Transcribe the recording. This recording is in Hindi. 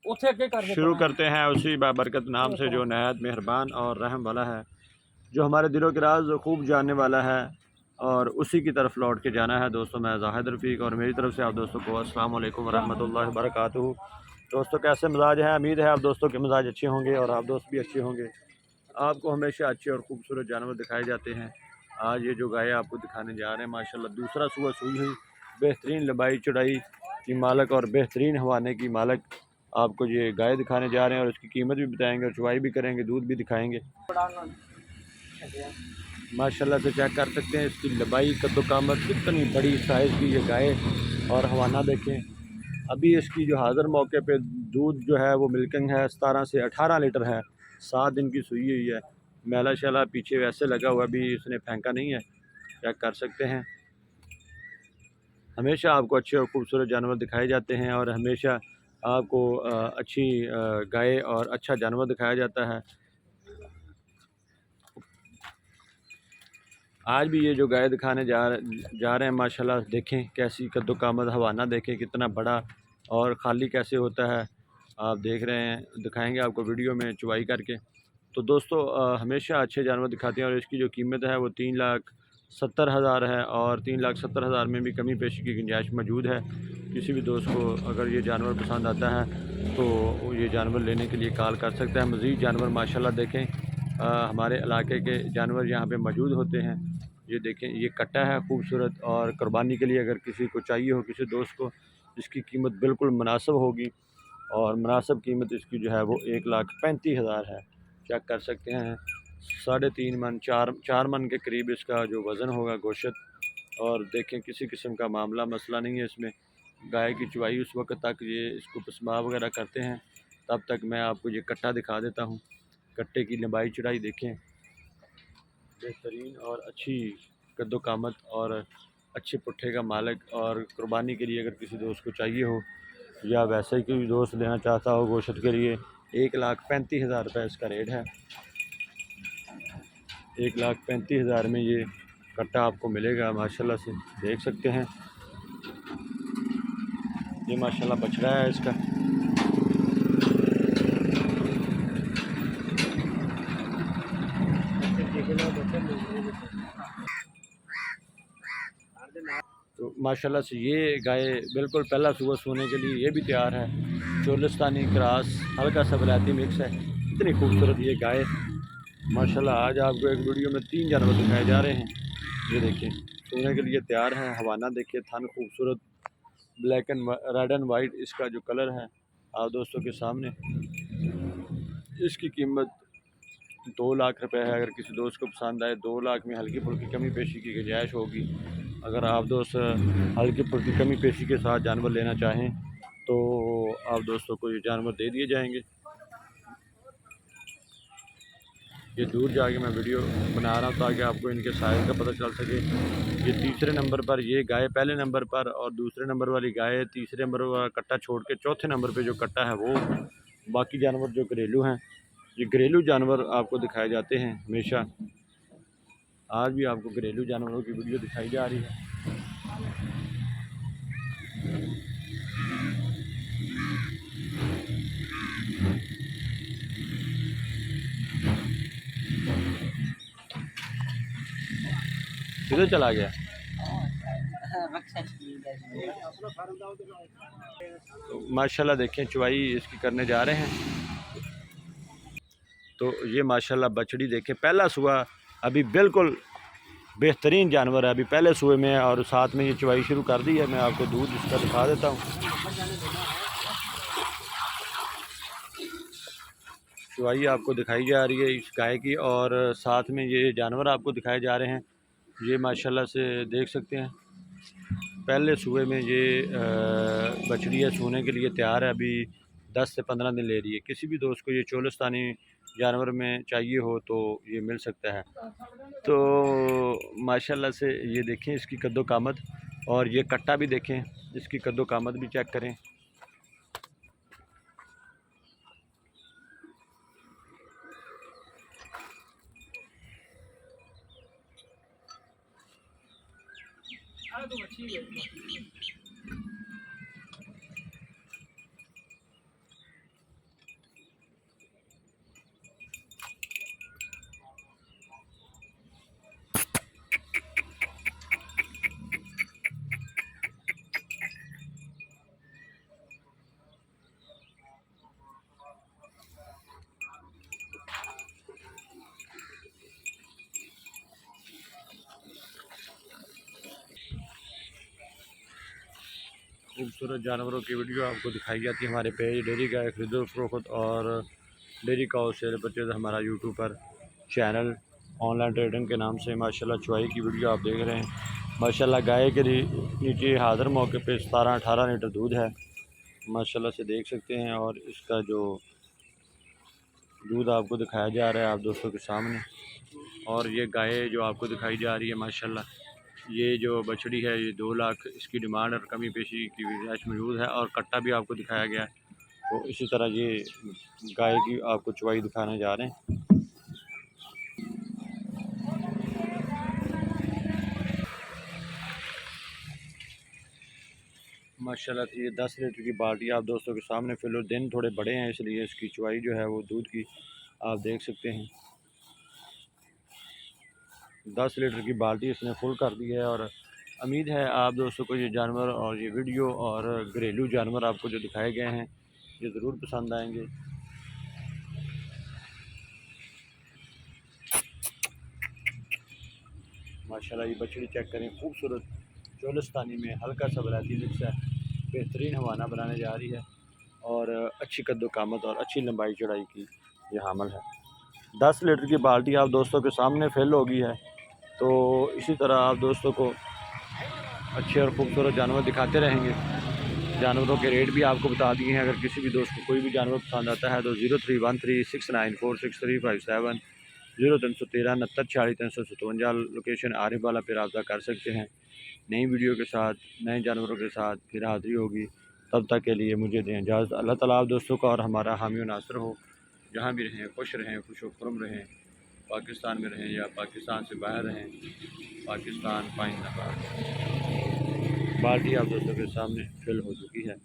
शुरू करते हैं उसी बाबरकत नाम से जो नहायत मेहरबान और रहम वाला है, जो हमारे दिलों के राज खूब जानने वाला है, और उसी की तरफ लौट के जाना है। दोस्तों मैं ज़ाहिद रफ़ीक और मेरी तरफ से आप दोस्तों को अस्सलाम वालेकुम रहमतुल्लाहि व बरकातुहू। दोस्तों कैसे मिजाज है? उम्मीद है आप दोस्तों के मिजाज अच्छे होंगे और आप दोस्त भी अच्छे होंगे। आपको हमेशा अच्छे और ख़ूबसूरत जानवर दिखाए जाते हैं। आज ये जो गाय आपको दिखाने जा रहे हैं माशाल्लाह दूसरा सुबह सुई हुई, बेहतरीन लंबाई चौड़ाई की मालक और बेहतरीन हवाने की मालक आपको ये गाय दिखाने जा रहे हैं, और उसकी कीमत भी बताएंगे और चुवाई भी करेंगे, दूध भी दिखाएंगे। माशाल्लाह से चेक कर सकते हैं इसकी लंबाई कद्दोकामत, कितनी बड़ी साइज़ की ये गाय, और हवाना देखें। अभी इसकी जो हाज़िर मौके पे दूध जो है वो मिल्किंग है, 17 से 18 लीटर है। 7 दिन की सुई हुई है। मैला शैला पीछे वैसे लगा हुआ, अभी इसने फेंका नहीं है, चेक कर सकते हैं। हमेशा आपको अच्छे और ख़ूबसूरत जानवर दिखाए जाते हैं, और हमेशा आपको अच्छी गाय और अच्छा जानवर दिखाया जाता है। आज भी ये जो गाय दिखाने जा रहे हैं माशाल्लाह, देखें कैसी कद्दोकामत, हवाना देखें कितना बड़ा, और खाली कैसे होता है आप देख रहे हैं, दिखाएंगे आपको वीडियो में चुवाई करके। तो दोस्तों हमेशा अच्छे जानवर दिखाते हैं, और इसकी जो कीमत है वो 3,70,000 है, और 3,70,000 में भी कमी पेशी की गुंजाइश मौजूद है। किसी भी दोस्त को अगर ये जानवर पसंद आता है तो ये जानवर लेने के लिए कॉल कर सकता है। मज़ीद जानवर माशाल्लाह देखें हमारे इलाके के जानवर यहाँ पे मौजूद होते हैं। ये देखें, ये कट्टा है खूबसूरत, और कुर्बानी के लिए अगर किसी को चाहिए हो, किसी दोस्त को, इसकी कीमत बिल्कुल मुनासिब होगी, और मुनासिब कीमत इसकी जो है वो 1,35,000 है। चेक कर सकते हैं 3.5 मन 4 मन के करीब इसका जो वज़न होगा गोश्त। और देखें किसी किस्म का मामला मसला नहीं है इसमें। गाय की चुवाई उस वक्त तक ये इसको पसमाव वगैरह करते हैं, तब तक मैं आपको ये कट्टा दिखा देता हूँ। कट्टे की लंबाई चौड़ाई देखें, बेहतरीन और अच्छी कद्दोकामत, और अच्छे पुट्ठे का मालिक। और कुर्बानी के लिए अगर किसी दोस्त को चाहिए हो, या वैसे ही कोई दोस्त लेना चाहता हो गोश्त के लिए, 1,35,000 रुपये इसका रेट है। 1,35,000 में ये कट्टा आपको मिलेगा। माशाल्लाह से देख सकते हैं, ये माशाल्लाह बछड़ा है इसका। तो माशाल्लाह से ये गाय बिल्कुल पहला सुबह सोने के लिए ये भी तैयार है। चोलिस्तानी क्रॉस, हल्का सा वलायती मिक्स है। इतनी खूबसूरत ये गाय माशाल्लाह। आज आपको एक वीडियो में 3 जानवर दिखाए जा रहे हैं। ये देखिए सोने के लिए तैयार है। हवाना देखिए, थन खूबसूरत, black and red and white इसका जो कलर है आप दोस्तों के सामने। इसकी कीमत 2 लाख रुपए है। अगर किसी दोस्त को पसंद आए, 2 लाख में हल्की फुल्की कमी पेशी की गुंजाइश होगी। अगर आप दोस्त हल्की फुल्की कमी पेशी के साथ जानवर लेना चाहें तो आप दोस्तों को ये जानवर दे दिए जाएंगे। ये दूर जाके मैं वीडियो बना रहा हूँ ताकि आपको इनके साइज़ का पता चल सके। ये तीसरे नंबर पर ये गाय पहले नंबर पर, और दूसरे नंबर वाली गाय तीसरे नंबर वाला कट्टा छोड़ के चौथे नंबर पे जो कट्टा है वो। बाकी जानवर जो घरेलू हैं, ये घरेलू जानवर आपको दिखाए जाते हैं हमेशा। आज भी आपको घरेलू जानवरों की वीडियो दिखाई जा रही है। किधर चला गया? तो माशाल्लाह देखें चुवाई इसकी करने जा रहे हैं। तो ये माशाल्लाह बछड़ी देखें, पहला सुबह अभी बिल्कुल बेहतरीन जानवर है, अभी पहले सुबह में, और साथ में ये चुवाई शुरू कर दी है। मैं आपको दूध इसका दिखा देता हूँ। चुवाई आपको दिखाई जा रही है इस गाय की, और साथ में ये जानवर आपको दिखाए जा रहे हैं। ये माशाल्लाह से देख सकते हैं पहले सुबह में ये बछड़ी है, सोने के लिए तैयार है। अभी 10 से 15 दिन ले रही है। किसी भी दोस्त को ये चोलिस्तानी जानवर में चाहिए हो तो ये मिल सकता है। तो माशाल्लाह से ये देखें इसकी कद्दोकामत, और ये कट्टा भी देखें, इसकी कद्दोकामत भी चेक करें। खूबसूरत जानवरों की वीडियो आपको दिखाई जाती है हमारे पेज डेयरी गाय खरीदो फरोख्त और डेयरी काउ सेल परचेज हमारा यूट्यूब पर चैनल ऑनलाइन ट्रेडिंग के नाम से माशाल्लाह चुवाई की वीडियो आप देख रहे हैं। माशाल्लाह गाय के नीचे हाज़िर मौके पे 17-18 लीटर दूध है माशाल्लाह से देख सकते हैं। और इसका जो दूध आपको दिखाया जा रहा है आप दोस्तों के सामने। और ये गाय जो आपको दिखाई जा रही है माशाल्लाह, ये जो बछड़ी है ये 2 लाख इसकी डिमांड और कमी पेशी की गुंजाइश मौजूद है। और कट्टा भी आपको दिखाया गया है। तो इसी तरह ये गाय की आपको चुवाई दिखाने जा रहे हैं। माशाल्लाह से ये 10 लीटर की बाल्टी आप दोस्तों के सामने फिलहाल दिन थोड़े बड़े हैं इसलिए इसकी चुवाई जो है वो दूध की आप देख सकते हैं। 10 लीटर की बाल्टी इसने फुल कर दी है। और उम्मीद है आप दोस्तों को ये जानवर और ये वीडियो और घरेलू जानवर आपको जो दिखाए गए हैं ये ज़रूर पसंद आएंगे। माशाल्लाह ये बछड़ी चेक करें, खूबसूरत चोलिस्तानी में हल्का सा वलायती मिक्स है, बेहतरीन हवाना बनाने जा रही है और अच्छी कद्दो कामत और अच्छी लंबाई चौड़ाई की ये हामल है। 10 लीटर की बाल्टी आप दोस्तों के सामने फिल हो गई है। तो इसी तरह आप दोस्तों को अच्छे और ख़ूबसूरत जानवर दिखाते रहेंगे। जानवरों के रेट भी आपको बता दिए हैं। अगर किसी भी दोस्त को कोई भी जानवर पसंद आता है तो 0313694637 0313 6946 लोकेशन आरिफवाला पर रब्ता कर सकते हैं। नई वीडियो के साथ नए जानवरों के साथ फिर हाज़िरी होगी। तब तक के लिए मुझे दें इजाज़त। अल्लाह ताला आप दोस्तों का और हमारा हामी व नासर हो। जहाँ भी रहें खुश रहें, खुश व खुर्म रहें। पाकिस्तान में रहें या पाकिस्तान से बाहर रहें, पाकिस्तान पाइंदाबाद। बाल्टी आप दोस्तों के सामने फिल हो चुकी है।